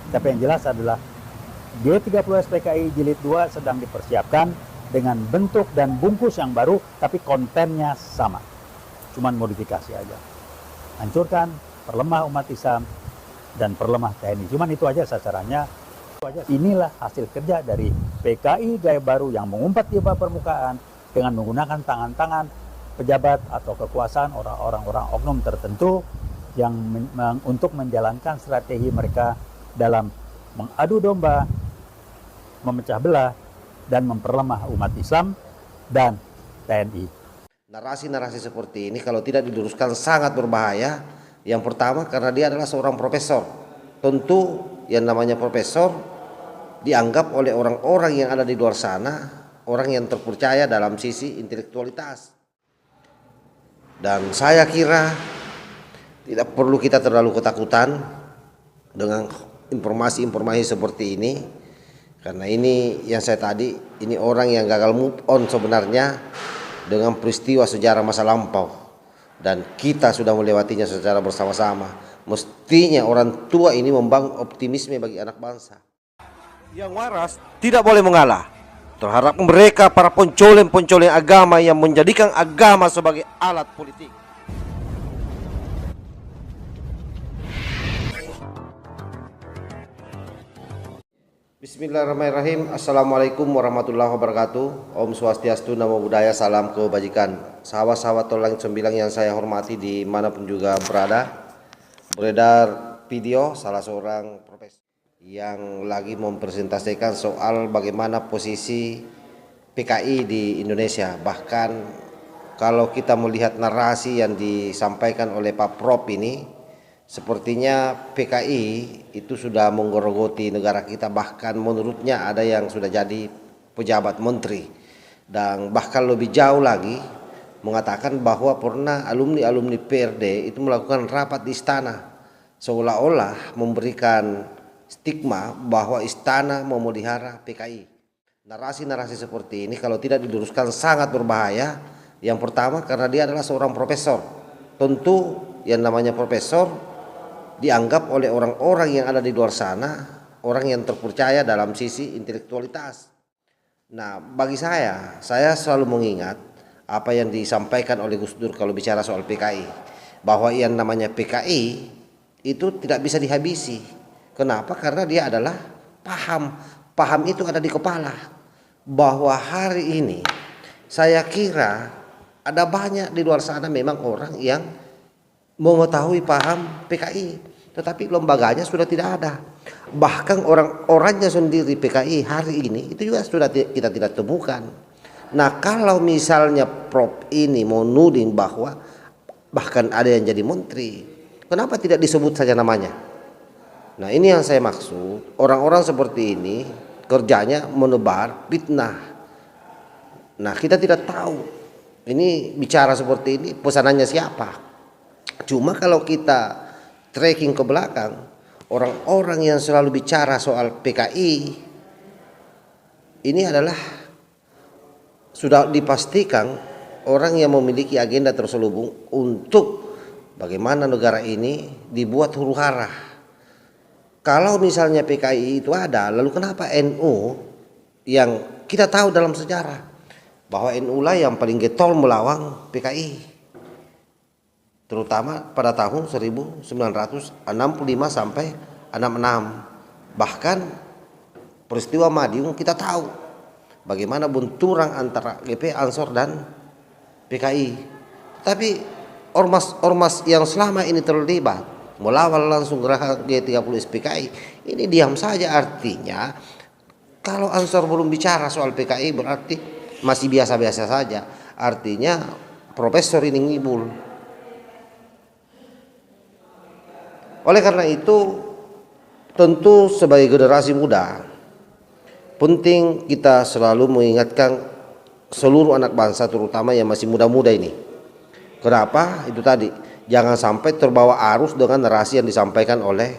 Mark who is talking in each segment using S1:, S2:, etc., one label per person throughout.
S1: Tapi yang jelas adalah G30 SPKI Jilid 2 sedang dipersiapkan dengan bentuk dan bungkus yang baru, tapi kontennya sama. Cuman modifikasi aja. Hancurkan, perlemah umat Islam, dan perlemah TNI. Cuman itu aja sasarannya. Inilah hasil kerja dari PKI gaya baru yang mengumpat di bawah permukaan dengan menggunakan tangan-tangan pejabat atau kekuasaan orang-orang oknum tertentu yang untuk menjalankan strategi mereka dalam mengadu domba, memecah belah, dan memperlemah umat Islam dan TNI.
S2: Narasi-narasi seperti ini kalau tidak diluruskan sangat berbahaya. Yang pertama karena dia adalah seorang profesor. Tentu yang namanya profesor dianggap oleh orang-orang yang ada di luar sana orang yang terpercaya dalam sisi intelektualitas. Dan saya kira tidak perlu kita terlalu ketakutan dengan informasi-informasi seperti ini. Karena ini yang saya tadi, ini orang yang gagal move on sebenarnya dengan peristiwa sejarah masa lampau. Dan kita sudah melewatinya secara bersama-sama. Mestinya orang tua ini membangun optimisme bagi anak bangsa. Yang waras tidak boleh mengalah terhadap mereka para pencoleng-pencoleng agama yang menjadikan agama sebagai alat politik. Bismillahirrahmanirrahim. Assalamualaikum warahmatullahi wabarakatuh. Om Swastiastu, Namo Buddhaya, salam kebajikan. Sahabat-sahabat Tolang Sembilang yang saya hormati dimanapun juga berada. Beredar video salah seorang profesor yang lagi mempresentasikan soal bagaimana posisi PKI di Indonesia. Bahkan kalau kita melihat narasi yang disampaikan oleh Pak Prof ini, sepertinya PKI itu sudah menggerogoti negara kita. Bahkan menurutnya ada yang sudah jadi pejabat menteri. Dan bahkan lebih jauh lagi mengatakan bahwa pernah alumni-alumni PRD itu melakukan rapat di istana, seolah-olah memberikan stigma bahwa istana memelihara PKI. Narasi-narasi seperti ini kalau tidak diluruskan sangat berbahaya. Yang pertama karena dia adalah seorang profesor. Tentu yang namanya profesor dianggap oleh orang-orang yang ada di luar sana orang yang terpercaya dalam sisi intelektualitas. Nah, bagi saya selalu mengingat apa yang disampaikan oleh Gus Dur kalau bicara soal PKI, bahwa yang namanya PKI itu tidak bisa dihabisi. Kenapa? Karena dia adalah paham itu ada di kepala. Bahwa hari ini saya kira ada banyak di luar sana memang orang yang mengetahui paham PKI, tetapi lembaganya sudah tidak ada. Bahkan orang-orangnya sendiri PKI hari ini itu juga sudah kita tidak temukan. Nah, kalau misalnya Prof ini mau nuding bahwa bahkan ada yang jadi menteri, kenapa tidak disebut saja namanya? Nah, ini yang saya maksud. Orang-orang seperti ini kerjanya menebar fitnah. Nah, kita tidak tahu ini bicara seperti ini pesanannya siapa. Cuma kalau kita tracking ke belakang, orang-orang yang selalu bicara soal PKI ini adalah sudah dipastikan orang yang memiliki agenda terselubung untuk bagaimana negara ini dibuat huru-hara. Kalau misalnya PKI itu ada, lalu kenapa NU yang kita tahu dalam sejarah bahwa NU lah yang paling getol melawan PKI, terutama pada tahun 1965 sampai 66. Bahkan peristiwa Madiun kita tahu bagaimana benturan antara GP Ansor dan PKI. Tapi ormas-ormas yang selama ini terlibat melawan langsung gerakan G30 SPKI ini diam saja. Artinya kalau Ansor belum bicara soal PKI berarti masih biasa-biasa saja. Artinya profesor ini ngibul. Oleh karena itu tentu sebagai generasi muda penting kita selalu mengingatkan seluruh anak bangsa terutama yang masih muda-muda ini. Kenapa? Itu tadi, jangan sampai terbawa arus dengan narasi yang disampaikan oleh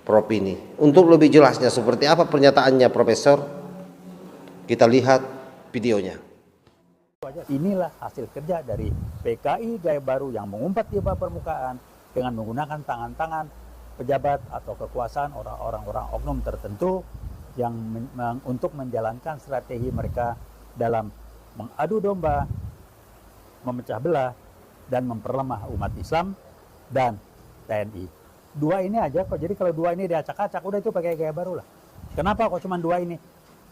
S2: Prof ini. Untuk lebih jelasnya seperti apa pernyataannya Profesor, kita lihat videonya.
S1: Inilah hasil kerja dari PKI gaya baru yang mengumpat di bawah permukaan dengan menggunakan tangan-tangan pejabat atau kekuasaan orang-orang oknum tertentu yang untuk menjalankan strategi mereka dalam mengadu domba, memecah belah, dan memperlemah umat Islam dan TNI. Dua ini aja kok. Jadi kalau dua ini diacak-acak, udah itu pakai gaya baru lah. Kenapa kok cuma dua ini?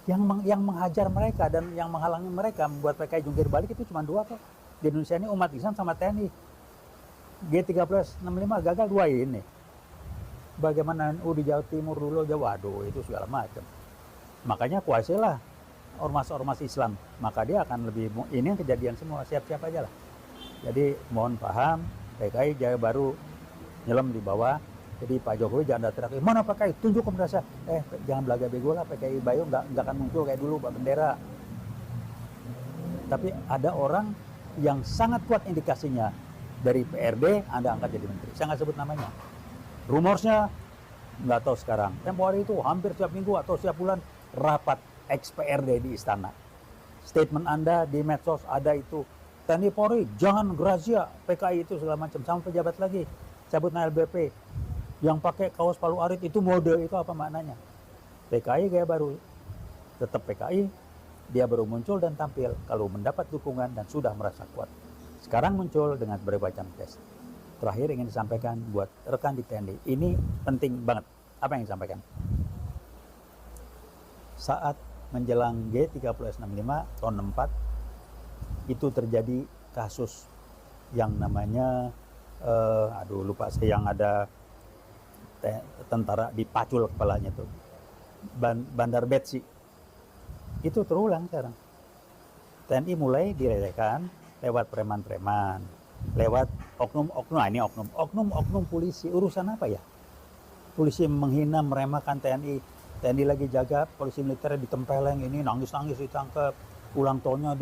S1: Yang menghajar mereka dan yang menghalangi mereka membuat PKI jungkir balik itu cuma dua kok. Di Indonesia ini umat Islam sama TNI. G3065 gagal dua ini. Bagaimana NU di Jawa Timur dulu, waduh itu segala macam. Makanya kuasailah ormas-ormas Islam, maka dia akan lebih, ini yang kejadian semua, siap-siap aja lah. Jadi mohon paham, PKI Jaya Baru nyelam di bawah. Jadi Pak Jokowi jangan datang, mana PKI, tunjuk kepada saya. Jangan belaga bego lah, PKI Bayu nggak akan muncul kayak dulu Pak Bendera. Tapi ada orang yang sangat kuat indikasinya, dari PRD Anda angkat jadi menteri. Saya nggak sebut namanya. Rumorsnya nggak tahu sekarang. Tempo hari itu hampir setiap minggu atau setiap bulan rapat ex-PRD di istana. Statement Anda di medsos ada itu. TNI Polri jangan gerazia PKI itu segala macam, sama pejabat lagi. Cabut LBP. Yang pakai kaos palu arit itu mode, itu apa maknanya? PKI gaya baru. Tetap PKI, dia baru muncul dan tampil kalau mendapat dukungan dan sudah merasa kuat. Sekarang muncul dengan berbagai macam tes. Terakhir ingin disampaikan buat rekan di TNI, ini penting banget. Apa yang disampaikan? Saat menjelang G3065 tahun 64, itu terjadi kasus yang namanya, lupa saya, yang ada tentara dipacul kepalanya tuh, Bandar Betsi. Itu terulang sekarang. TNI mulai dilelehkan lewat preman-preman, lewat oknum polisi. Urusan apa ya? Polisi menghina, meremehkan TNI. TNI lagi jaga, polisi militer ditempeleng, ini nangis-nangis ditangkap, ulang tahunnya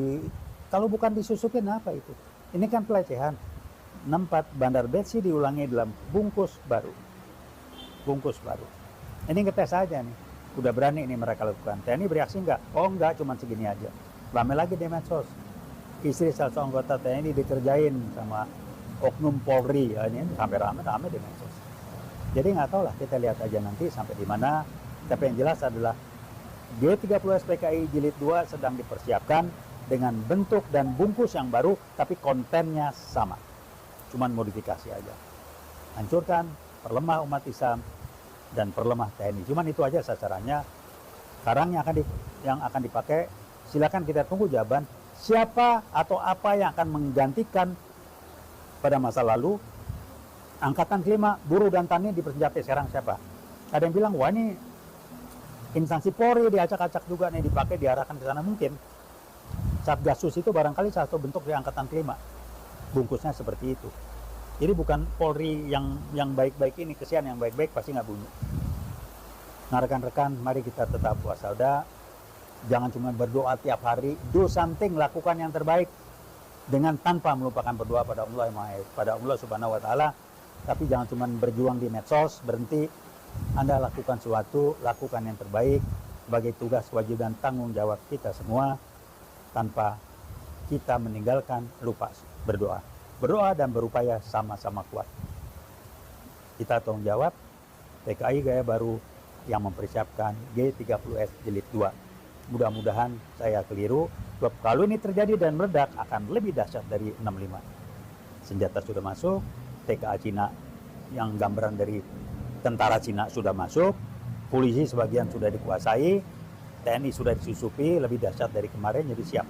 S1: kalau bukan disusukin apa itu? Ini kan pelecehan. 64 Bandar Betsi diulangi dalam bungkus baru. Ini ngetes aja nih. Udah berani ini mereka lakukan. TNI bereaksi enggak? Oh enggak, cuma segini aja. Rame lagi di medsos. Istri salah satu anggota TNI dikerjain sama oknum Polri. Ya, ini sampai rame di medsos. Jadi nggak tahu lah, kita lihat aja nanti sampai di mana. Tapi yang jelas adalah G30 SPKI Jilid 2 sedang dipersiapkan dengan bentuk dan bungkus yang baru, tapi kontennya sama. Cuman modifikasi aja. Hancurkan, perlemah umat Islam, dan perlemah TNI. Cuman itu aja sasarannya. Sekarang yang akan dipakai, silakan kita tunggu jawaban siapa atau apa yang akan menggantikan pada masa lalu. Angkatan kelima, buruh dan tani dipersenjatai sekarang siapa? Ada yang bilang, wah ini instansi Polri diacak-acak juga nih, dipakai, diarahkan ke sana. Mungkin Satgasus itu barangkali satu bentuk di angkatan kelima. Bungkusnya seperti itu. Jadi bukan Polri yang baik-baik ini, kesian yang baik-baik pasti nggak bunyi. Nah rekan-rekan, mari kita tetap waspada. Jangan cuma berdoa tiap hari, do something, lakukan yang terbaik dengan tanpa melupakan berdoa pada Allah Subhanahu wa taala. Tapi jangan cuma berjuang di medsos, berhenti. Anda lakukan sesuatu, lakukan yang terbaik sebagai tugas, wajib dan tanggung jawab kita semua, tanpa kita meninggalkan lupa berdoa. Berdoa dan berupaya sama-sama kuat. Kita tanggung jawab, PKI Gaya Baru yang mempersiapkan G30S Jilid 2. Mudah-mudahan saya keliru, sebab kalau ini terjadi dan meledak akan lebih dahsyat dari 65. Senjata sudah masuk, TKA Cina yang gambaran dari tentara Cina sudah masuk, polisi sebagian sudah dikuasai, TNI sudah disusupi, lebih dahsyat dari kemarin, jadi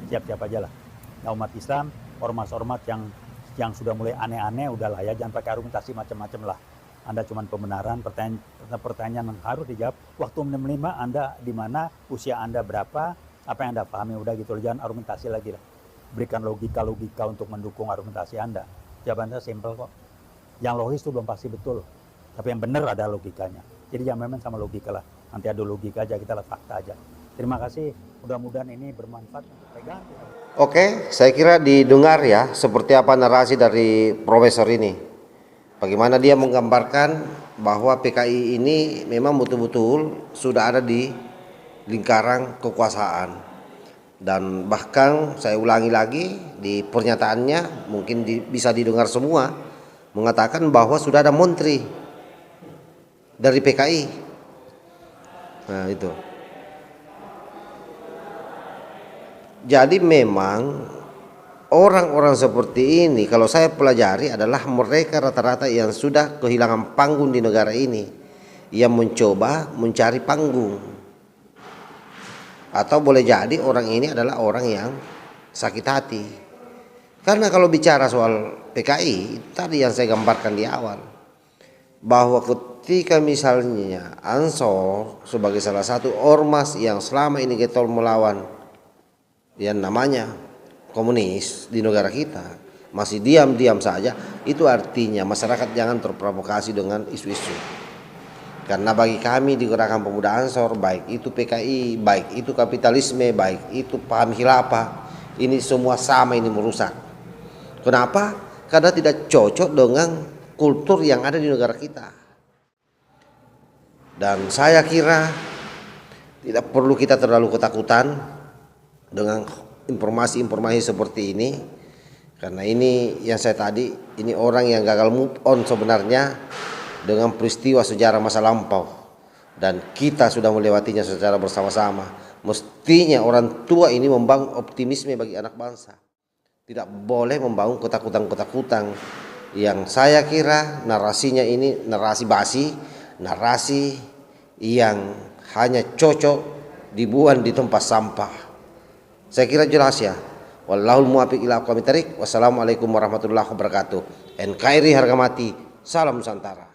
S1: siap-siap aja lah. Nah, umat Islam, ormas-ormas yang sudah mulai aneh-aneh, udahlah ya, jangan pakai argumentasi macam-macam lah. Anda cuma pembenaran, pertanyaan yang harus dijawab. Waktu 65 Anda di mana, usia Anda berapa, apa yang Anda pahami, udah gitu, jangan argumentasi lagi lah. Berikan logika-logika untuk mendukung argumentasi Anda. Jawaban saya simpel kok. Yang logis itu belum pasti betul, tapi yang benar ada logikanya. Jadi jangan main sama logika lah. Nanti ada logika aja, kita lihat fakta aja. Terima kasih, mudah-mudahan ini bermanfaat untuk pegang.
S2: Oke, saya kira didengar ya seperti apa narasi dari profesor ini. Bagaimana dia menggambarkan bahwa PKI ini memang betul-betul sudah ada di lingkaran kekuasaan. Dan bahkan saya ulangi lagi di pernyataannya, mungkin bisa didengar semua, mengatakan bahwa sudah ada menteri dari PKI. Nah itu. Jadi memang orang-orang seperti ini kalau saya pelajari adalah mereka rata-rata yang sudah kehilangan panggung di negara ini, yang mencoba mencari panggung. Atau boleh jadi orang ini adalah orang yang sakit hati. Karena kalau bicara soal PKI, tadi yang saya gambarkan di awal, bahwa ketika misalnya Ansor sebagai salah satu ormas yang selama ini getol melawan yang namanya komunis di negara kita masih diam-diam saja, itu artinya masyarakat jangan terprovokasi dengan isu-isu. Karena bagi kami di Gerakan Pemuda Ansor, baik itu PKI, baik itu kapitalisme, baik itu paham khilafah, ini semua sama, ini merusak. Kenapa? Karena tidak cocok dengan kultur yang ada di negara kita. Dan saya kira tidak perlu kita terlalu ketakutan dengan informasi-informasi seperti ini, karena ini yang saya tadi, ini orang yang gagal move on sebenarnya dengan peristiwa sejarah masa lampau, dan kita sudah melewatinya secara bersama-sama. Mestinya orang tua ini membangun optimisme bagi anak bangsa, tidak boleh membangun ketakutan-ketakutan yang saya kira narasinya ini narasi basi, narasi yang hanya cocok dibuang di tempat sampah. Saya kira jelas ya. Wallahul muwaffiq ila aqwamit thariq. Wassalamualaikum warahmatullahi wabarakatuh. NKRI harga mati. Salam Nusantara.